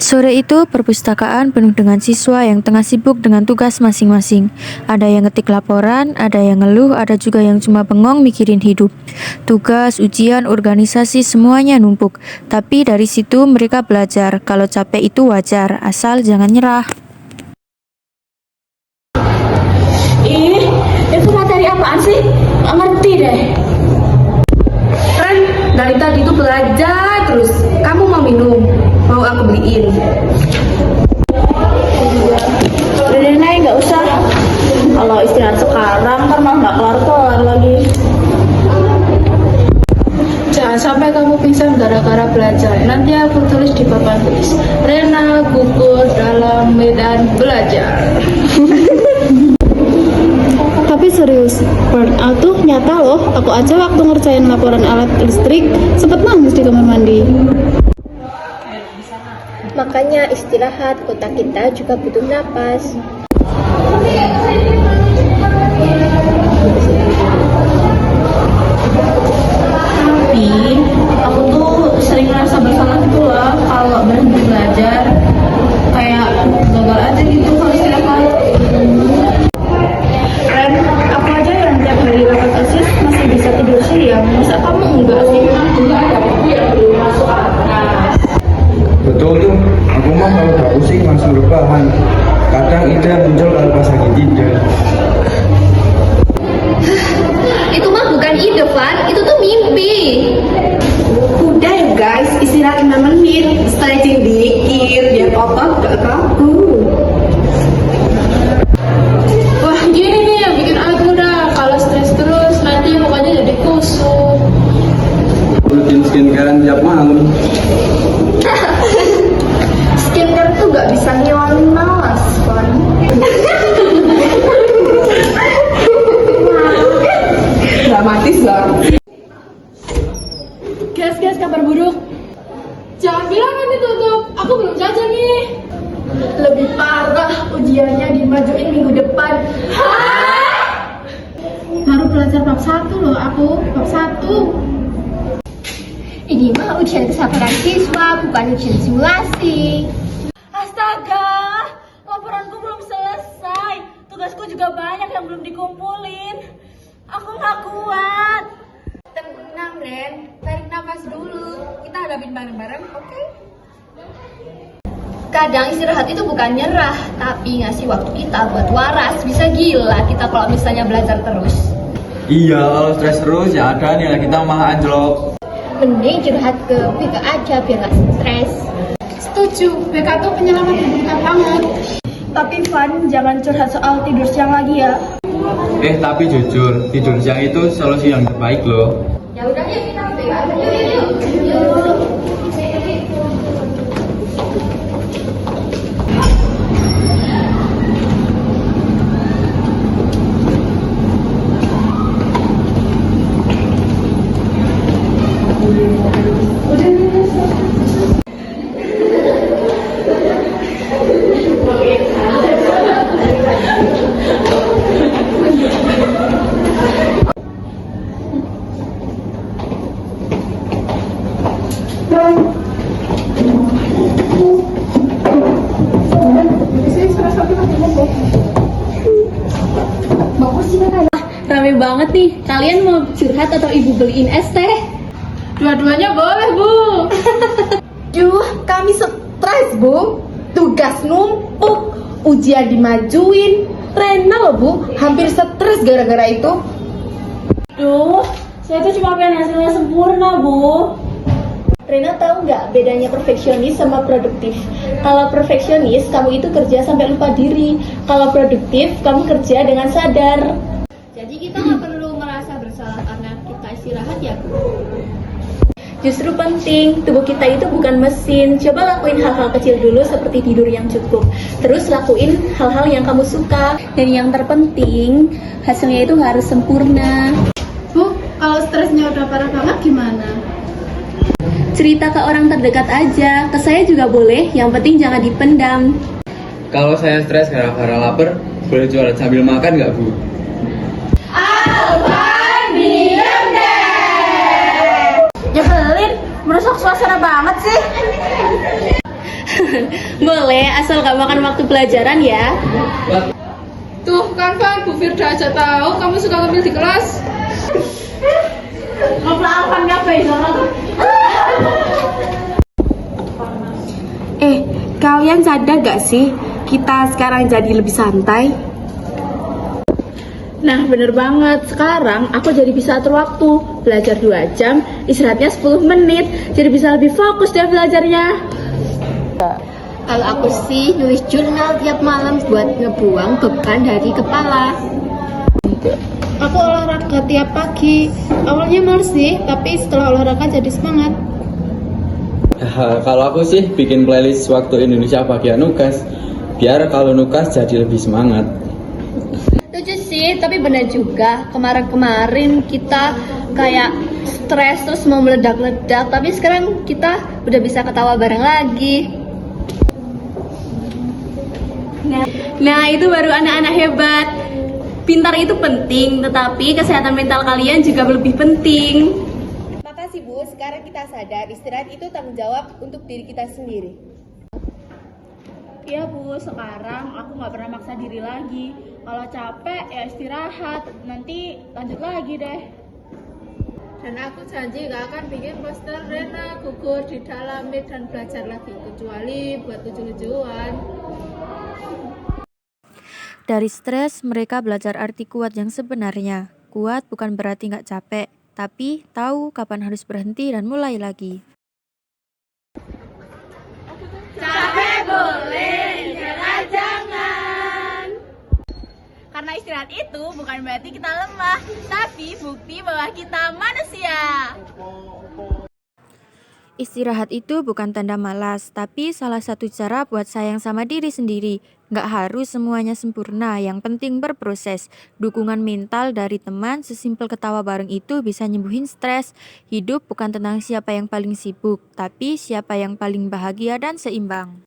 Sore itu, perpustakaan penuh dengan siswa yang tengah sibuk dengan tugas masing-masing. Ada yang ngetik laporan, ada yang ngeluh, ada juga yang cuma bengong mikirin hidup. Tugas, ujian, organisasi, semuanya numpuk. Tapi dari situ mereka belajar kalau capek itu wajar, asal jangan nyerah. Ih, itu materi apaan sih? Nggak ngerti deh. Ren, dari tadi tuh belajar terus. Kamu mau minum? Mau aku beliin? Udah deh, Nay, nggak usah. Kalau istirahat sekarang, ntar malah nggak kelar-kelar lagi. Jangan sampai kamu pingsan gara-gara belajar. Nanti aku tulis di papan tulis. Rena gugur dalam medan belajar. Tapi serius, burnout tuh nyata loh. Aku aja waktu ngerjain laporan alat listrik sempet nangis di kamar mandi. Makanya istirahat, otak kita juga butuh napas. Tapi aku tuh sering merasa bersalah gitu lah kalau berhenti belajar. Kayak gagal aja gitu kalau istirahat. Ren, aku aja yang tiap hari rapat OSIS masih bisa tidur siang. Masa kamu enggak sih? Belum masuk akal. Betul tuh, aku mah kalau udah pusing langsung rebahan. Kadang ide muncul kalau pas lagi tidur. Itu mah bukan ide, Van. Itu tuh mimpi. Udah ya guys, istirahat 5 menit, stretching dikit biar otot gak kaku. Wah, gini nih yang bikin awet muda. Kalau stres terus, nanti mukanya jadi kusut. Rutin skincare tiap malam. Skincare tuh gak bisa ngilangin malas, Van. Dramatis banget. Guys, kabar buruk. Jangan bilang nanti tutup. Aku belum jajan nih. Lebih parah, ujiannya dimajuin minggu depan. Baru belajar bab 1 loh aku, bab 1. Ini mah ujian kesabaran siswa, bukan ujian simulasi. Astaga, laporanku belum selesai. Tugasku juga banyak yang belum dikumpulin. Aku gak kuat. Tenang, Ren. Tarik nafas dulu. Kita hadapin bareng-bareng, oke? Kadang istirahat itu bukan nyerah, tapi ngasih waktu kita buat waras. Bisa gila kita kalau misalnya belajar terus. Iya, kalau stres terus ya ada nilai kita malah anjlok. Mending curhat ke BK aja biar gak stres. Setuju, BK tuh penyelamat hidup kita banget. Tapi Van, jangan curhat soal tidur siang lagi ya. Tapi jujur, tidur siang itu solusi yang terbaik loh. Ya udah ya kita ke BK aja yuk. Rame banget nih, kalian mau curhat atau ibu beliin es teh? Dua-duanya boleh, Bu. Duh, kami stres, Bu. Tugas numpuk, ujian dimajuin. Rena loh, Bu, hampir stres gara-gara itu. Duh, saya tuh cuma pengen hasilnya sempurna, Bu. Rena tahu nggak bedanya perfeksionis sama produktif? Kalau perfeksionis, kamu itu kerja sampai lupa diri. Kalau produktif, kamu kerja dengan sadar. Jadi kita nggak perlu merasa bersalah karena kita istirahat ya, Bu. Justru penting, tubuh kita itu bukan mesin. Coba lakuin hal-hal kecil dulu seperti tidur yang cukup. Terus lakuin hal-hal yang kamu suka. Dan yang terpenting, hasilnya itu harus sempurna. Bu, kalau stresnya udah parah banget gimana? Cerita ke orang terdekat aja. Ke saya juga boleh, yang penting jangan dipendam. Kalau saya stres gara-gara lapar, boleh jualan sambil makan nggak, Bu? Nyebelin, merusak suasana banget sih. Boleh, asal gak makan waktu pelajaran ya. Tuh kan Van, Bu Firda aja tahu kamu suka ngambil di kelas. Ngobrol gak kalian sadar gak sih kita sekarang jadi lebih santai? Nah bener banget, sekarang aku jadi bisa atur waktu. Belajar 2 jam, istirahatnya 10 menit. Jadi bisa lebih fokus dia belajarnya. Kalau aku sih nulis jurnal tiap malam buat ngebuang beban dari kepala. Aku olahraga tiap pagi. Awalnya males sih, tapi setelah olahraga jadi semangat. Kalau aku sih bikin playlist waktu Indonesia bagian nugas, biar kalau nugas jadi lebih semangat. Lucu sih, tapi benar juga. Kemarin-kemarin kita kayak stres terus mau meledak-ledak, tapi sekarang kita udah bisa ketawa bareng lagi. Nah itu baru anak-anak hebat. Pintar itu penting, tetapi kesehatan mental kalian juga lebih penting. Makasih Bu, sekarang kita sadar istirahat itu tanggung jawab untuk diri kita sendiri. Iya Bu, sekarang aku nggak pernah maksa diri lagi. Kalau capek ya istirahat, nanti lanjut lagi deh. Dan aku janji gak akan bikin poster Rena gugur di dalam medan belajar lagi, kecuali buat lucu-lucuan. Dari stres, mereka belajar arti kuat yang sebenarnya. Kuat bukan berarti nggak capek, tapi tahu kapan harus berhenti dan mulai lagi. Karena istirahat itu bukan berarti kita lemah, tapi bukti bahwa kita manusia. Istirahat itu bukan tanda malas, tapi salah satu cara buat sayang sama diri sendiri. Nggak harus semuanya sempurna, yang penting berproses. Dukungan mental dari teman, sesimpel ketawa bareng itu bisa nyembuhin stres. Hidup bukan tentang siapa yang paling sibuk, tapi siapa yang paling bahagia dan seimbang.